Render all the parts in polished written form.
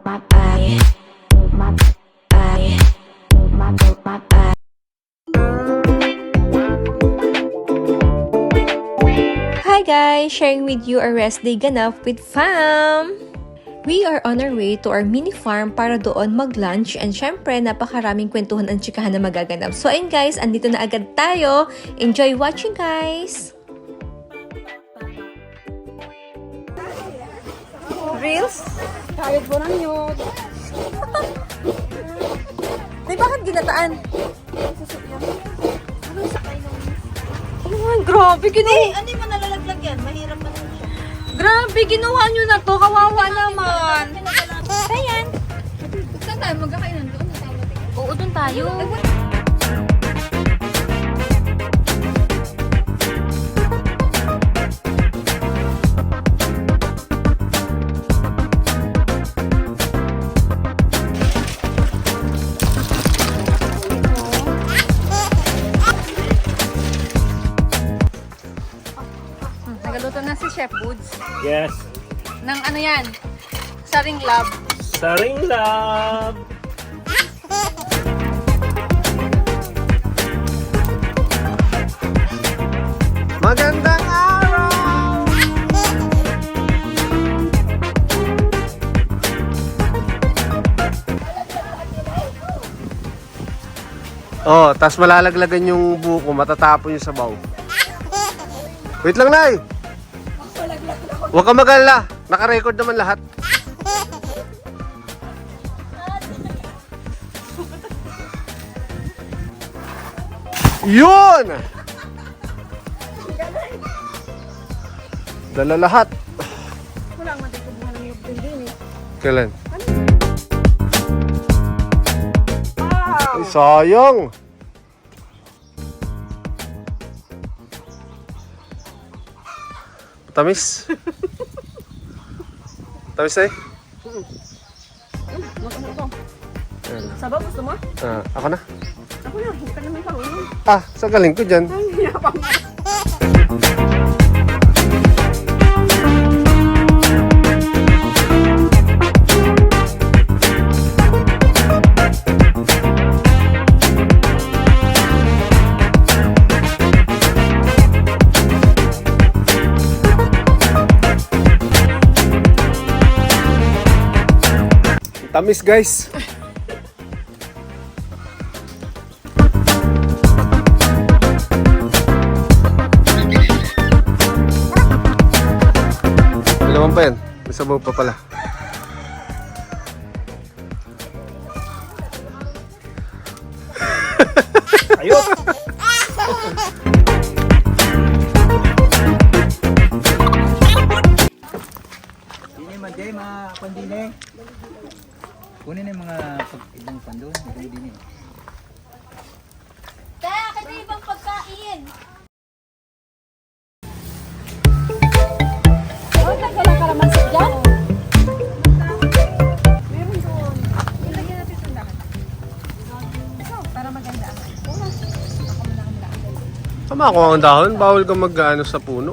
Hi guys! Sharing with you a rest day ganap with fam! We are on our way to our mini farm para doon mag-lunch and syempre napakaraming kwentuhan at tsikahan na magaganap. So ayun guys, andito na agad tayo. Enjoy watching guys! Reels? Kahit mo lang yun. Ay, bakit ginataan? Susukyan. Ano yung sakay nung... Oh, grabe, Ano yung nalalaglag yan? Mahirap pa naman siya. Grabe, ginawa nyo na to. Kawawa naman. Ayan. Saan tayo? Magkakainan doon? Oo, dun tayo. Nagaluto na si Chef Woods. Yes. Ng ano yan? Saring lab. Saring lab. Magandang araw! Oh, tas malalaglagan yung buko, matatapon yung sabaw. Wait lang, Nay! Huwag ka mag-alala. Naka-record naman lahat. Yun! Dala lahat. Wala nga dito buwan ng yung din eh. Kailan? Ay, sayang! Tamis. Tamis na eh. Ayan. Sabaw, gusto mo? Ako na. Ako na, hindi ka naman paulo. Sa galing ko dyan. Ang yapang na. Tamis guys. May naman pa yan. May sabaw pa pala. Ayos. Dini man day mga pandine. Kunin na yung mga ibang pandon, ibang dini. Kaya kasi ibang pagkain. Oh, wala kalamansi dyan? Meron doon. Ilagyan natin sa dahan. Para maganda. Ako muna ang daan. Tama ako ang dahon. Bawal ka mag-ano sa puno.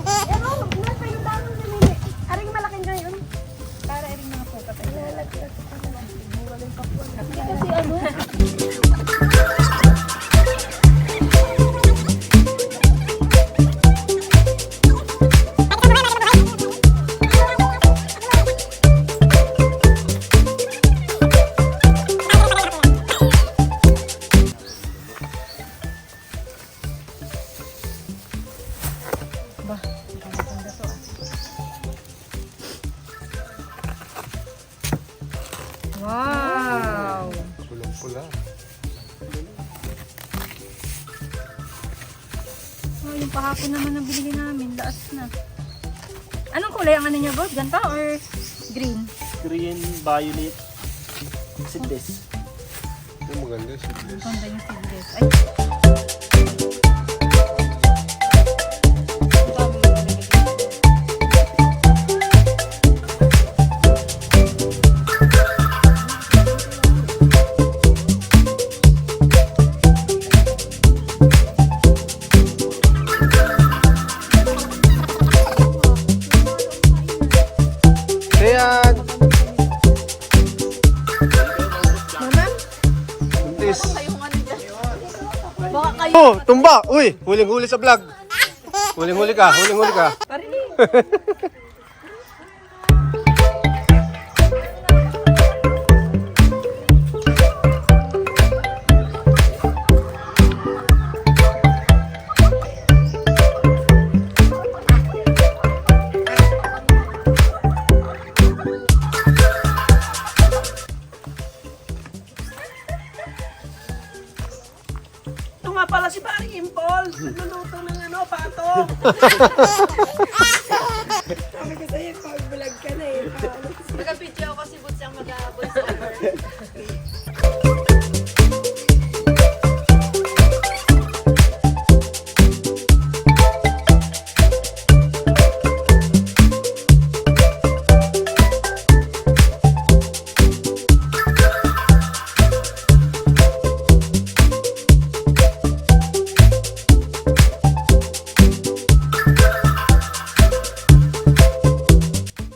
Pero, nasa yung dahon na nili. Aring malaking ngayon. Para aring mga pukat ay lalagyan. Kasi ano? Wow! Pulang-pula. Oh, yung pahapon naman na binili namin, laas na. Anong kulay ang ano niya, God? Ganta or green? Green, violet, seedless. Yung maganda seedless. Ganda yung seedless. Ay. ba? Uy, huling-huli sa vlog. Huling-huli ka, huling-huli ka. Ito nga pala si Paring Impol. Nagluluto ng ano, pato. Pagka-video ako si Boots ang mag-voiceover.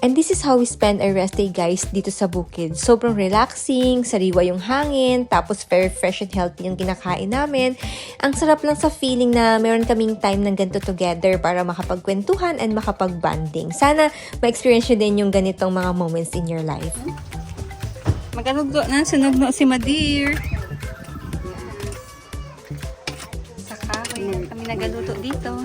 And this is how we spend our rest day, guys, dito sa bukid. Sobrang relaxing, sariwa yung hangin, tapos very fresh and healthy yung kinakain namin. Ang sarap lang sa feeling na meron kaming time ng ganito together para makapagkwentuhan and makapag-banding. Sana ma-experience nyo din yung ganitong mga moments in your life. Magalugdo na, sunugno si Madir. Sa kahoy, kami nagaluto dito.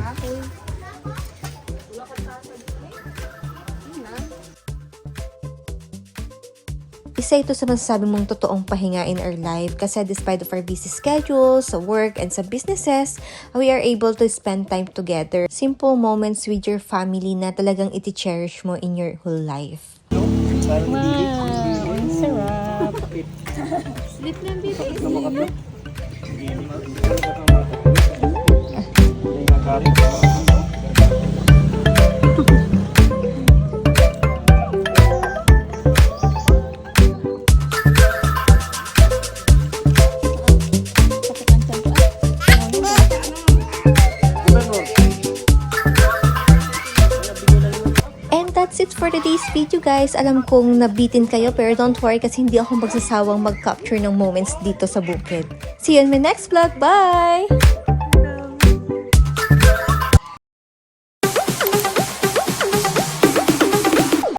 Isa ito sa masasabi mong totoong pahinga in our life kasi despite of our busy schedules, sa work, and sa businesses, we are able to spend time together. Simple moments with your family na talagang iti-cherish mo in your whole life. Wow, ang sarap. Sleep lang, baby. And that's it for today's video, guys. Alam kong nabitin kayo pero don't worry kasi hindi ako magsasawang mag-capture ng moments dito sa bukid. See you in my next vlog. Bye!